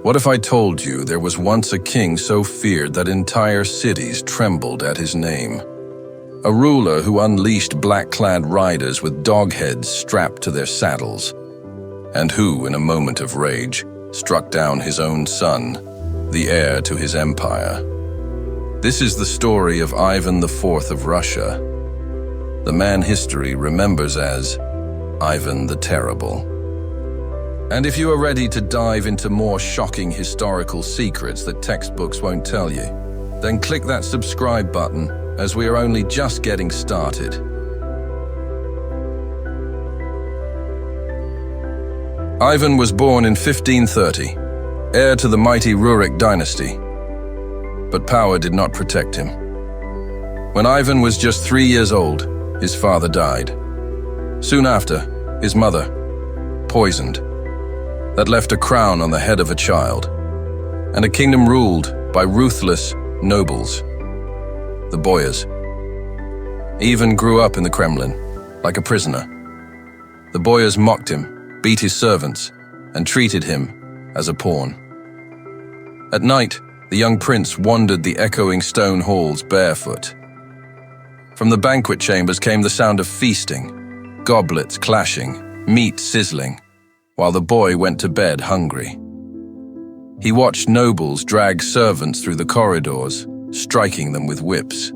What if I told you there was once a king so feared that entire cities trembled at his name? A ruler who unleashed black-clad riders with dog heads strapped to their saddles, and who, in a moment of rage, struck down his own son, the heir to his empire. This is the story of Ivan IV of Russia, the man history remembers as Ivan the Terrible. And if you are ready to dive into more shocking historical secrets that textbooks won't tell you, then click that subscribe button, as we are only just getting started. Ivan was born in 1530, heir to the mighty Rurik dynasty. But power did not protect him. When Ivan was just 3 years old, his father died. Soon after, his mother, poisoned. That left a crown on the head of a child, and a kingdom ruled by ruthless nobles, the Boyars. Ivan grew up in the Kremlin, like a prisoner. The Boyars mocked him, beat his servants, and treated him as a pawn. At night, the young prince wandered the echoing stone halls barefoot. From the banquet chambers came the sound of feasting, goblets clashing, meat sizzling, while the boy went to bed hungry. He watched nobles drag servants through the corridors, striking them with whips.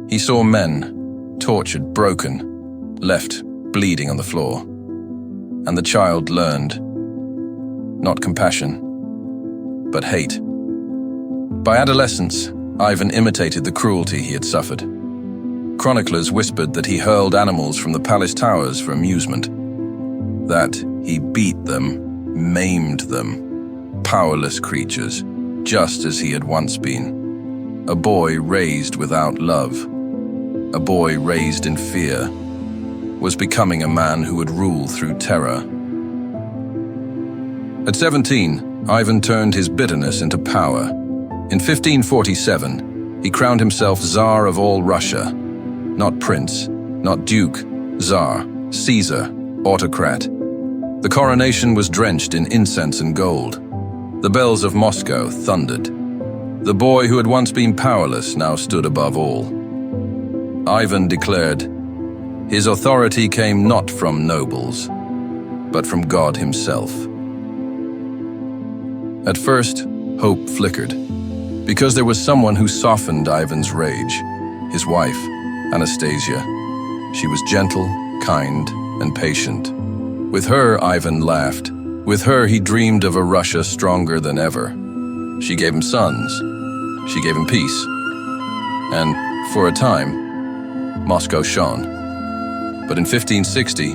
He saw men, tortured, broken, left bleeding on the floor. And the child learned, not compassion, but hate. By adolescence, Ivan imitated the cruelty he had suffered. Chroniclers whispered that he hurled animals from the palace towers for amusement, that he beat them, maimed them, powerless creatures, just as he had once been. A boy raised without love, a boy raised in fear, was becoming a man who would rule through terror. At 17, Ivan turned his bitterness into power. In 1547, he crowned himself Tsar of all Russia. Not prince, not duke, Tsar, Caesar, autocrat. The coronation was drenched in incense and gold. The bells of Moscow thundered. The boy who had once been powerless now stood above all. Ivan declared, his authority came not from nobles, but from God himself. At first, hope flickered, because there was someone who softened Ivan's rage, his wife, Anastasia. She was gentle, kind, and patient. With her, Ivan laughed. With her, he dreamed of a Russia stronger than ever. She gave him sons. She gave him peace. And, for a time, Moscow shone. But in 1560,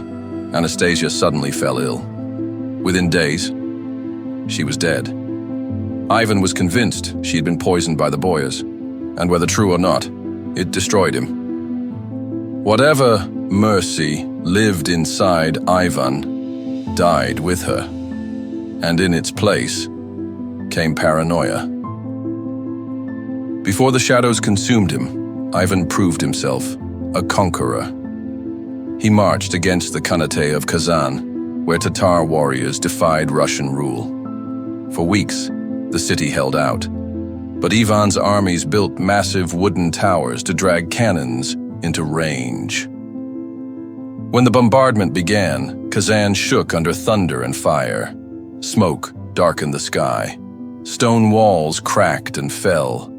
Anastasia suddenly fell ill. Within days, she was dead. Ivan was convinced she had been poisoned by the Boyars, and whether true or not, it destroyed him. Whatever mercy lived inside Ivan died with her, and in its place came paranoia. Before the shadows consumed him, Ivan proved himself a conqueror. He marched against the Khanate of Kazan, where Tatar warriors defied Russian rule. For weeks, the city held out, but Ivan's armies built massive wooden towers to drag cannons into range. When the bombardment began, Kazan shook under thunder and fire. Smoke darkened the sky. Stone walls cracked and fell.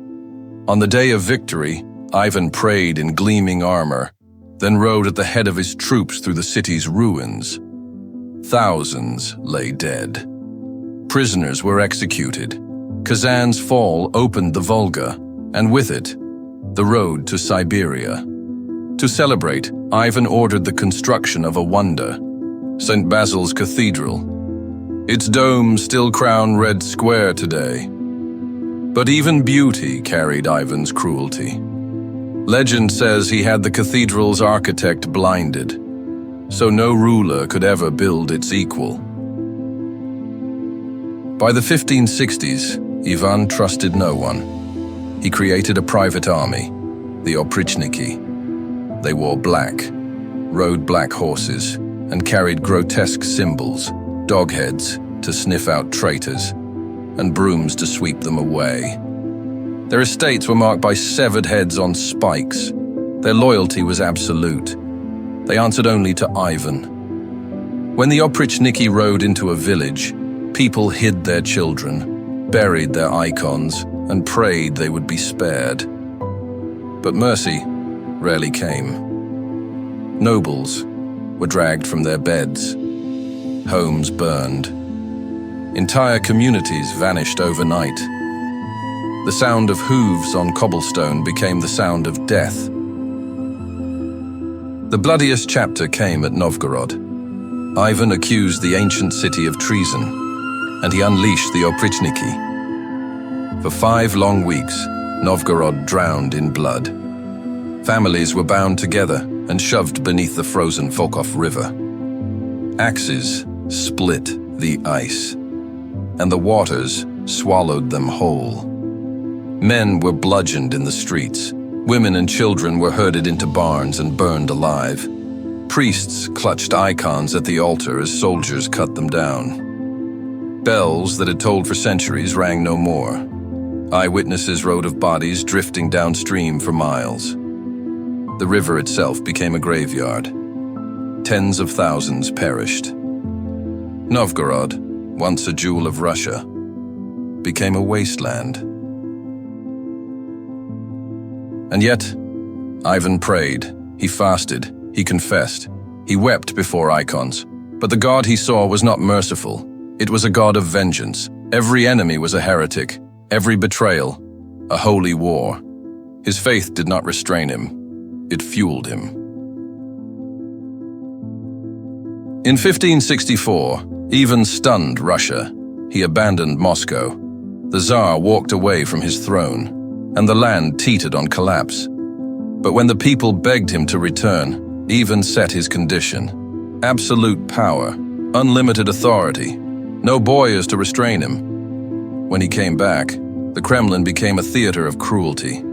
On the day of victory, Ivan prayed in gleaming armor, then rode at the head of his troops through the city's ruins. Thousands lay dead. Prisoners were executed. Kazan's fall opened the Volga, and with it, the road to Siberia. To celebrate, Ivan ordered the construction of a wonder, St. Basil's Cathedral. Its domes still crown Red Square today. But even beauty carried Ivan's cruelty. Legend says he had the cathedral's architect blinded, so no ruler could ever build its equal. By the 1560s, Ivan trusted no one. He created a private army, the Oprichniki. They wore black, rode black horses, and carried grotesque symbols, dog heads, to sniff out traitors. and brooms to sweep them away. Their estates were marked by severed heads on spikes. Their loyalty was absolute. They answered only to Ivan. When the Oprichniki rode into a village, people hid their children, buried their icons, and prayed they would be spared. But mercy rarely came. Nobles were dragged from their beds. Homes burned. Entire communities vanished overnight. The sound of hooves on cobblestone became the sound of death. The bloodiest chapter came at Novgorod. Ivan accused the ancient city of treason, and he unleashed the Oprichniki. For 5 long weeks, Novgorod drowned in blood. Families were bound together and shoved beneath the frozen Volkhov River. Axes split the ice, and the waters swallowed them whole. Men were bludgeoned in the streets. Women and children were herded into barns and burned alive. Priests clutched icons at the altar as soldiers cut them down. Bells that had tolled for centuries rang no more. Eyewitnesses wrote of bodies drifting downstream for miles. The river itself became a graveyard. Tens of thousands perished. Novgorod, once a jewel of Russia, became a wasteland. And yet, Ivan prayed, he fasted, he confessed, he wept before icons. But the God he saw was not merciful. It was a God of vengeance. Every enemy was a heretic, every betrayal, a holy war. His faith did not restrain him, it fueled him. In 1564, Ivan stunned Russia. He abandoned Moscow. The Tsar walked away from his throne, and the land teetered on collapse. But when the people begged him to return, Ivan set his condition: absolute power, unlimited authority, no boyars to restrain him. When he came back, the Kremlin became a theater of cruelty.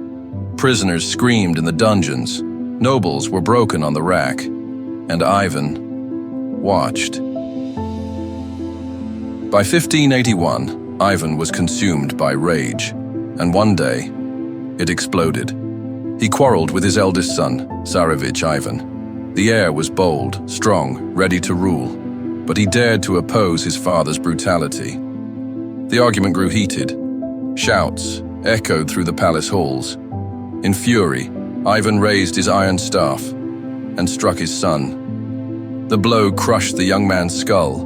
Prisoners screamed in the dungeons, nobles were broken on the rack, and Ivan watched. By 1581, Ivan was consumed by rage, and one day, it exploded. He quarreled with his eldest son, Tsarevich Ivan. The heir was bold, strong, ready to rule, but he dared to oppose his father's brutality. The argument grew heated. Shouts echoed through the palace halls. In fury, Ivan raised his iron staff and struck his son. The blow crushed the young man's skull.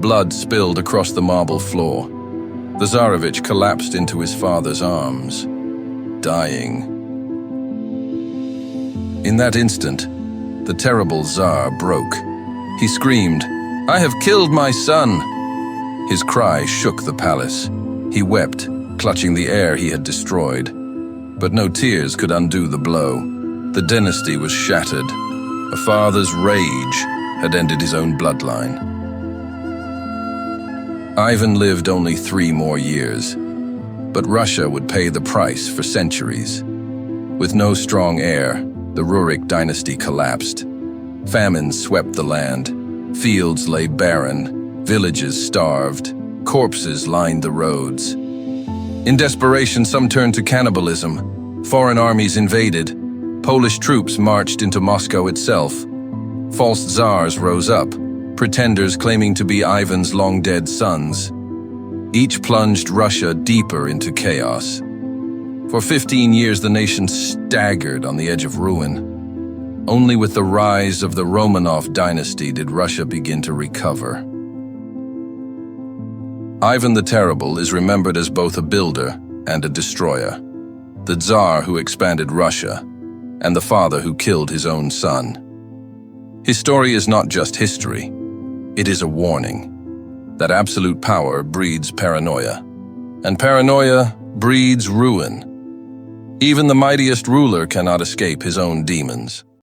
Blood spilled across the marble floor. The Tsarevich collapsed into his father's arms, dying. In that instant, the terrible Tsar broke. He screamed, "I have killed my son!" His cry shook the palace. He wept, clutching the heir he had destroyed. But no tears could undo the blow. The dynasty was shattered. A father's rage had ended his own bloodline. Ivan lived only 3 more years, but Russia would pay the price for centuries. With no strong heir, the Rurik dynasty collapsed. Famine swept the land. Fields lay barren, villages starved, corpses lined the roads. In desperation, some turned to cannibalism. Foreign armies invaded. Polish troops marched into Moscow itself. False czars rose up, pretenders claiming to be Ivan's long-dead sons. Each plunged Russia deeper into chaos. For 15 years, the nation staggered on the edge of ruin. Only with the rise of the Romanov dynasty did Russia begin to recover. Ivan the Terrible is remembered as both a builder and a destroyer, the Tsar who expanded Russia, and the father who killed his own son. His story is not just history, it is a warning that absolute power breeds paranoia, and paranoia breeds ruin. Even the mightiest ruler cannot escape his own demons.